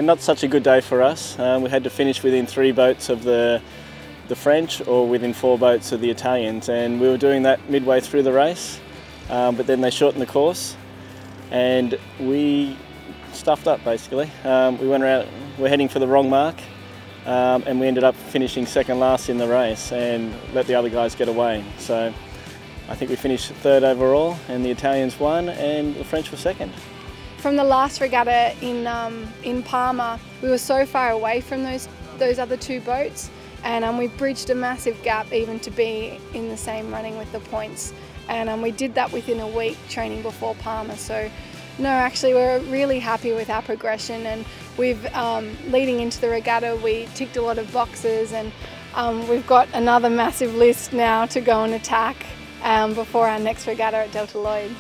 not such a good day for us. We had to finish within 3 boats of the French or within 4 boats of the Italians, and we were doing that midway through the race, but then they shortened the course and we stuffed up basically. We went around, we're heading for the wrong mark, and we ended up finishing second last in the race and let the other guys get away. So I think we finished 3rd overall and the Italians won and the French were 2nd. From the last regatta in Palma, we were so far away from those other 2 boats, and we bridged a massive gap even to be in the same running with the points. And we did that within a week training before Palma. So no, actually we're really happy with our progression, and we've leading into the regatta we ticked a lot of boxes, and we've got another massive list now to go and attack before our next regatta at Delta Lloyd.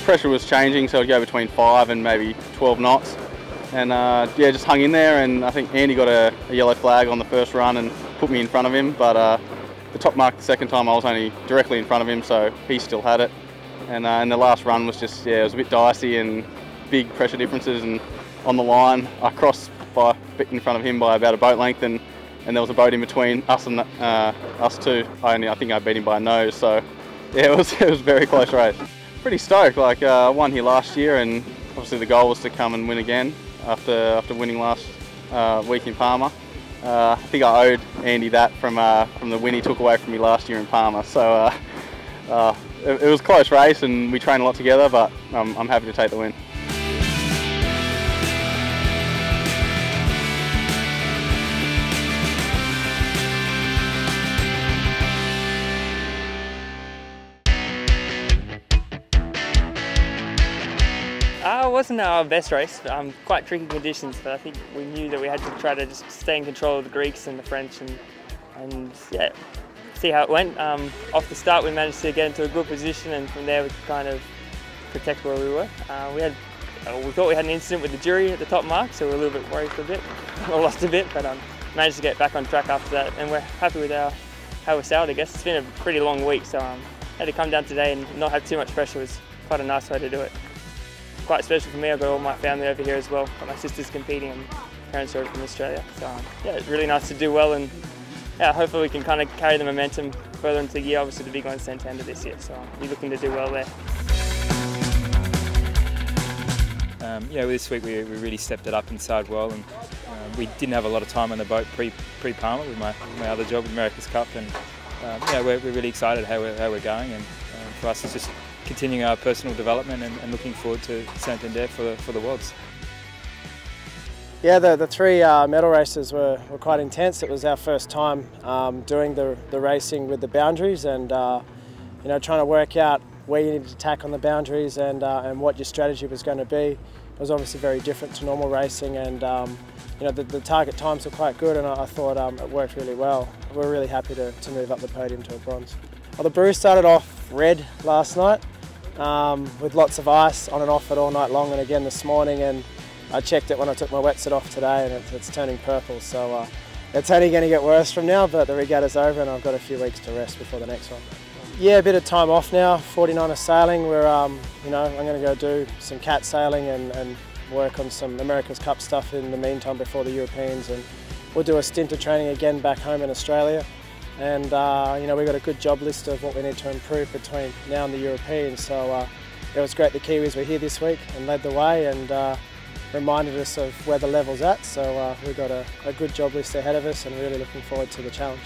Pressure was changing, so I'd go between 5 and maybe 12 knots, and yeah, just hung in there. And I think Andy got a yellow flag on the first run and put me in front of him, but the top mark the second time I was only directly in front of him, so he still had it. And the last run was just, yeah, it was a bit dicey and big pressure differences, and on the line I crossed in front of him by about a boat length, and there was a boat in between us and us two. I think I beat him by a nose, so yeah, it was a very close race. Pretty stoked. Like I won here last year, and obviously the goal was to come and win again after winning last week in Palma. I think I owed Andy that from the win he took away from me last year in Palma. So it was a close race, and we trained a lot together, but I'm happy to take the win. It wasn't our best race, quite tricky conditions, but I think we knew that we had to try to just stay in control of the Greeks and the French, and yeah, see how it went. Off the start we managed to get into a good position, and from there we could kind of protect where we were. We thought we had an incident with the jury at the top mark, so we were a little bit worried for a bit, or lost a bit, but managed to get back on track after that, and we're happy with how we sailed, I guess. It's been a pretty long week, so had to come down today and not have too much pressure was quite a nice way to do it. Quite special for me. I've got all my family over here as well. Got my sisters competing and parents are from Australia. So yeah, it's really nice to do well, and yeah, hopefully we can kind of carry the momentum further into the year. Obviously the big one's Santander this year, so we're looking to do well there. Yeah, this week we really stepped it up inside well, and we didn't have a lot of time on the boat pre-Palma with my other job with America's Cup, and yeah, we're really excited how we're going, and for us it's just continuing our personal development and looking forward to Santander for the Worlds. Yeah, the 3 medal races were quite intense. It was our first time doing the racing with the boundaries, and you know, trying to work out where you needed to tack on the boundaries and what your strategy was going to be. It was obviously very different to normal racing, and you know, the target times were quite good, and I thought it worked really well. We're really happy to move up the podium to a bronze. Well, the brew started off red last night, with lots of ice on and off it all night long, and again this morning, and I checked it when I took my wetsuit off today, and it's turning purple, so it's only going to get worse from now, but the regatta's over and I've got a few weeks to rest before the next one. Yeah, a bit of time off now, 49er sailing. We're, you know, I'm going to go do some cat sailing and work on some America's Cup stuff in the meantime before the Europeans, and we'll do a stint of training again back home in Australia. And you know, we've got a good job list of what we need to improve between now and the Europeans. So it was great the Kiwis were here this week and led the way, and reminded us of where the level's at. So we've got a good job list ahead of us, and really looking forward to the challenge.